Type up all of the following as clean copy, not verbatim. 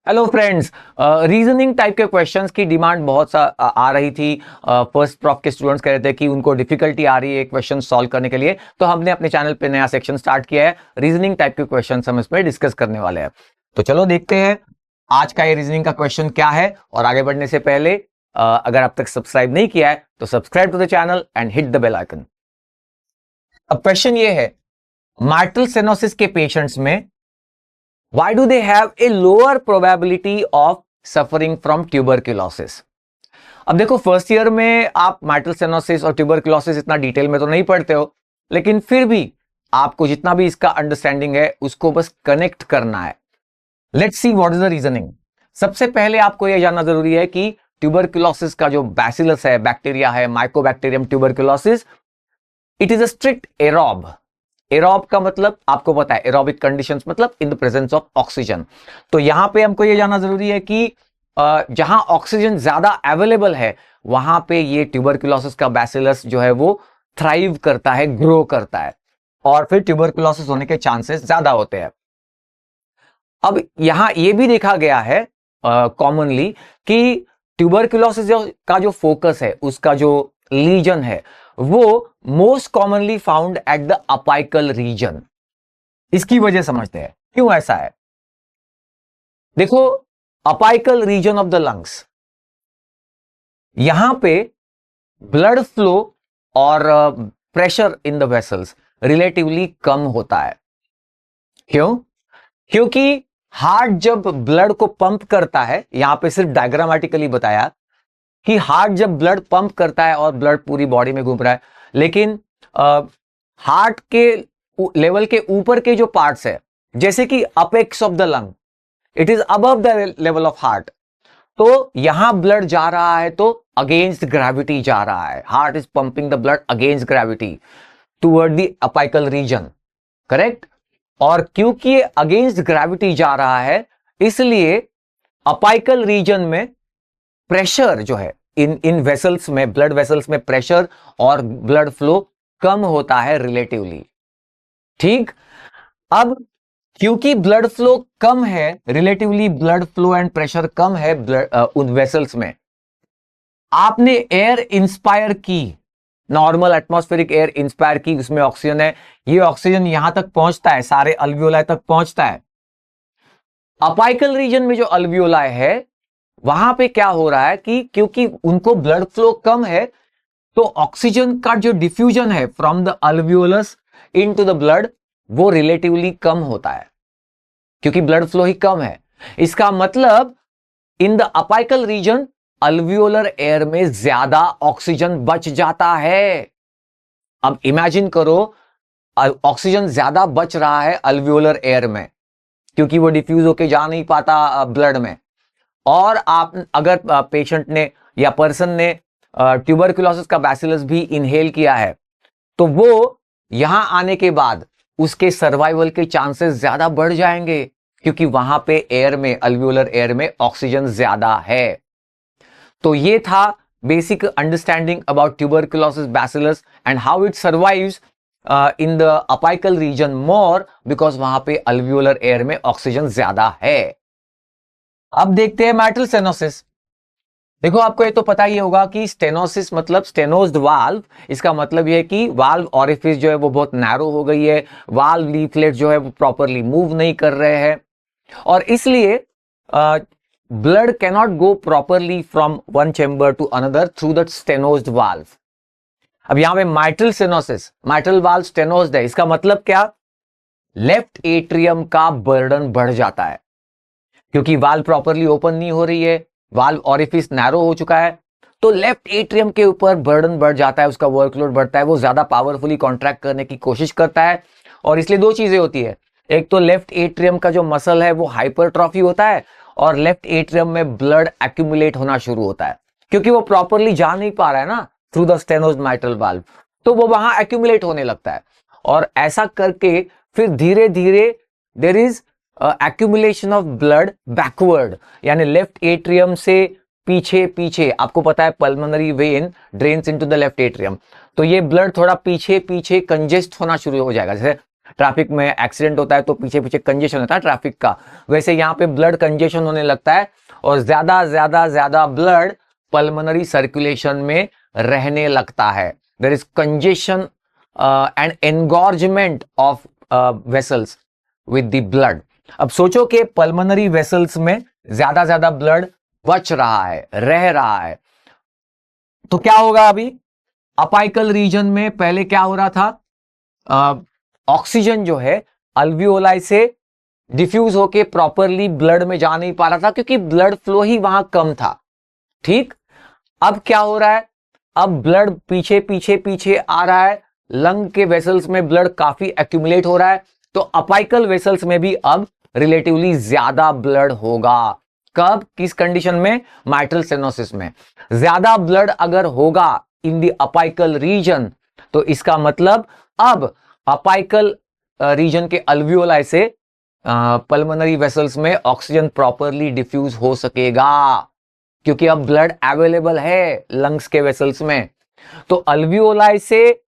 Hello friends. Reasoning type के questions की demand बहुत सा आ रही थी। फर्स्ट प्रॉफ के स्टूडेंट्स कह रहे थे कि उनको डिफिकल्टी आ रही है क्वेश्चन सॉल्व करने के लिए, तो हमने अपने चैनल पे नया सेक्शन स्टार्ट किया है। रीजनिंग टाइप के क्वेश्चंस हम इसमें डिस्कस करने वाले हैं। तो चलो देखते हैं आज का ये रीजनिंग का क्वेश्चन क्या है। और आगे बढ़ने से पहले अगर अब तक सब्सक्राइब नहीं किया है तो subscribe to the channel and hit the bell icon. अब क्वेश्चन ये है, माइट्रल स्टेनोसिस के पेशेंट्स में why do they have a lower probability of suffering from tuberculosis? अब देखो, फर्स्ट ईयर में आप माइट्रल स्टेनोसिस और ट्यूबरक्लोसिस इतना डिटेल में तो नहीं पढ़ते हो, लेकिन फिर भी आपको जितना भी इसका अंडरस्टैंडिंग है उसको बस कनेक्ट करना है। Let's see what is the reasoning. सबसे पहले आपको यह जानना जरूरी है कि ट्यूबरक्लोसिस का जो बैसिलस है, बैक्टीरिया है, Mycobacterium tuberculosis, it is a strict aerobe. Aerobe का मतलब आपको पता है, एरोबिक कंडीशंस मतलब in the presence of oxygen. तो यहां पे हमको ये जानना जरूरी है कि जहां ऑक्सीजन ज्यादा अवेलेबल है वहां पे ये ट्यूबरक्लोसिस का बैसिलस जो है वो थ्राइव करता है, ग्रो करता है, और फिर ट्यूबरक्लोसिस होने के चांसेस ज्यादा होते हैं। अब यहां ये भी देखा गया है कॉमनली कि ट्यूबरक्लोसिस का जो फोकस है, उसका जो लीजन है, वो most commonly found at the apical region. इसकी वजह समझते हैं क्यों ऐसा है। देखो, apical region of the lungs, यहां पे ब्लड फ्लो और pressure in the vessels relatively कम होता है। क्यों? क्योंकि हार्ट जब ब्लड को पंप करता है, यहां पे सिर्फ डायग्रामेटिकली बताया कि हार्ट जब ब्लड पंप करता है और ब्लड पूरी बॉडी में घूम रहा है, लेकिन हार्ट के लेवल के ऊपर के जो पार्ट्स है, जैसे कि apex of the lung, it is above the level of heart, तो यहां ब्लड जा रहा है तो अगेंस्ट ग्रेविटी जा रहा है। Heart is pumping the blood against gravity toward the apical region, correct. और क्योंकि ये अगेंस्ट ग्रेविटी जा रहा है, इसलिए अपाइकल रीजन में प्रेशर जो है इन वेसल्स में, ब्लड वेसल्स में प्रेशर और ब्लड फ्लो कम होता है रिलेटिवली। ठीक। अब क्योंकि ब्लड फ्लो कम है relatively, blood flow and pressure कम है उन वेसल्स में, आपने एयर इंस्पायर की, नॉर्मल एटमॉस्फेरिक एयर इंस्पायर की, उसमें ऑक्सीजन है, ये ऑक्सीजन यहां तक पहुंचता है, सारे अल्वियोलाई तक पहुंचता है। अपाइकल रीजन में जो अल्वियोलाई है वहां पे क्या हो रहा है कि क्योंकि उनको ब्लड फ्लो कम है, तो ऑक्सीजन का जो डिफ्यूजन है from the alveolus into the blood, वो रिलेटिवली कम होता है, क्योंकि ब्लड फ्लो ही कम है। इसका मतलब in the apical region alveolar air में ज्यादा ऑक्सीजन बच जाता है। अब इमेजिन करो, ऑक्सीजन ज्यादा बच रहा है अल्वियोलर एयर में, क्योंकि वो डिफ्यूज होके जा नहीं पाता ब्लड में। और आप अगर पेशेंट ने या पर्सन ने ट्यूबरक्लोसिस का बैसिलस भी इनहेल किया है, तो वो यहां आने के बाद उसके सर्वाइवल के चांसेस ज्यादा बढ़ जाएंगे, क्योंकि वहां पे एयर में, अल्वियोलर एयर में ऑक्सीजन ज्यादा है। तो ये था basic understanding about tuberculosis bacillus and how it survives in the apical region more, because वहां पे अल्वियोलर एयर में ऑक्सीजन ज्यादा है। अब देखते हैं माइट्रल स्टेनोसिस। देखो, आपको ये तो पता ही होगा कि स्टेनोसिस मतलब स्टेनोज्ड वाल्व। इसका मतलब यह है कि वाल्व ऑरिफिस जो है वो बहुत नैरो हो गई है, वाल्व लीफलेट जो है वो प्रॉपरली मूव नहीं कर रहे हैं, और इसलिए blood cannot go properly from one chamber to another through the stenosed valve. अब यहां पे mitral stenosis, mitral valve stenosed है, इसका मतलब क्या? लेफ्ट एट्रियम का बर्डन बढ़ जाता है, क्योंकि वाल्व प्रॉपरली ओपन नहीं हो रही है, वाल्व ऑरिफिस नैरो हो चुका है, तो लेफ्ट एट्रियम के ऊपर बर्डन बढ़ जाता है, उसका वर्कलोड बढ़ता है, वो ज्यादा पावरफुली कॉन्ट्रैक्ट करने की कोशिश करता है। और इसलिए दो चीजें होती है, एक तो लेफ्ट एट्रियम का जो मसल है वो हाइपरट्रॉफी होता है, और लेफ्ट एट्रियम में ब्लड एक्यूमुलेट होना शुरू होता है, क्योंकि वो प्रॉपरली जा नहीं पा रहा है ना थ्रू द स्टेनोज्ड माइट्रल वाल्व, तो वो वहां एक्यूमुलेट होने लगता है। और ऐसा करके फिर धीरे धीरे there is accumulation of blood backward, यानी लेफ्ट एट्रियम से पीछे पीछे। आपको पता है pulmonary vein drains into the left atrium, तो ये ब्लड थोड़ा पीछे पीछे कंजेस्ट होना शुरू हो जाएगा। जैसे ट्रैफिक में एक्सीडेंट होता है तो पीछे पीछे कंजेशन होता है ट्रैफिक का, वैसे यहाँ पे ब्लड कंजेशन होने लगता है और ज्यादा ब्लड पल्मोनरी सर्कुलेशन में रहने लगता है। There is congestion and engorgement of vessels with the blood. अब सोचो कि पल्मोनरी वेसल्स में ज्यादा ब्लड बच रहा है, रह रहा है, तो क्या होगा? अभी अपाइकल रीजन में पहले क्या हो रहा था? ऑक्सीजन जो है अल्वियोलाई से डिफ्यूज होके प्रॉपरली ब्लड में जा नहीं पा रहा था क्योंकि ब्लड फ्लो ही वहां कम था। ठीक, अब क्या हो रहा है? अब ब्लड पीछे पीछे पीछे आ रहा है, लंग के वेसल्स में ब्लड काफी एक्यूमुलेट हो रहा है, तो अपाइकल वेसल्स में भी अब रिलेटिवली ज्यादा ब्लड होगा। कब? किस कंडीशन में? माइट्रल स्टेनोसिस में। ज्यादा ब्लड अगर होगा इन द अपाइकल रीजन, तो इसका मतलब अब अपाइकल रीजन के अल्वियोलाई से पल्मोनरी वेसल्स में ऑक्सीजन प्रॉपरली डिफ्यूज हो सकेगा क्योंकि अब ब्लड अवेलेबल है लंग्स के वेसल्स में। तो अल्वियोलाई से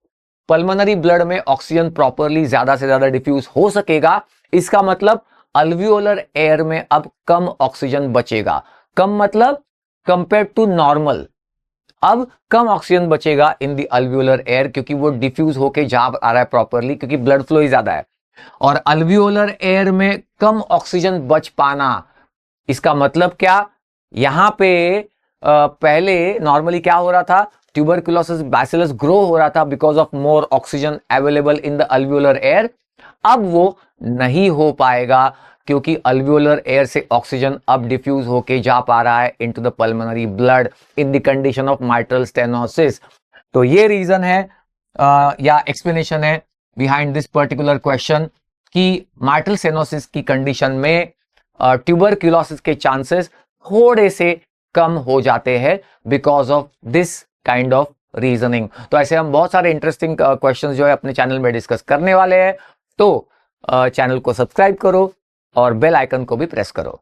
पल्मोनरी ब्लड में ऑक्सीजन प्रॉपरली ज्यादा से ज्यादा डिफ्यूज हो सकेगा। इसका मतलब अल्वियोलर एयर में अब कम ऑक्सीजन बचेगा। कम मतलब कंपेयर टू नॉर्मल, अब कम ऑक्सीजन बचेगा इन द अल्वियोलर एयर क्योंकि वो डिफ्यूज होके जा आ रहा है प्रॉपरली क्योंकि ब्लड फ्लो ही ज्यादा है। और अल्वियोलर एयर में कम ऑक्सीजन बच पाना, इसका मतलब क्या? यहां पे पहले नॉर्मली क्या हो रहा था? ट्यूबरकुलोसिस बैसिलस ग्रो हो रहा था because of more oxygen available in the alveolar air. अब वो नहीं हो पाएगा क्योंकि अल्वियोलर एयर से ऑक्सीजन अब डिफ्यूज होके जा पा रहा है into the pulmonary blood in the condition of mitral stenosis. तो ये रीजन है या एक्सप्लेनेशन है बिहाइंड दिस पर्टिकुलर क्वेश्चन कि माइट्रल स्टेनोसिस की कंडीशन में ट्यूबरकुलोसिस के चांसेस थोड़े से कम हो जाते हैं because of this kind of reasoning. तो ऐसे हम बहुत सारे इंटरेस्टिंग क्वेश्चंस जो है अपने चैनल में डिस्कस करने वाले हैं, तो चैनल को सब्सक्राइब करो और बेल आइकन को भी प्रेस करो।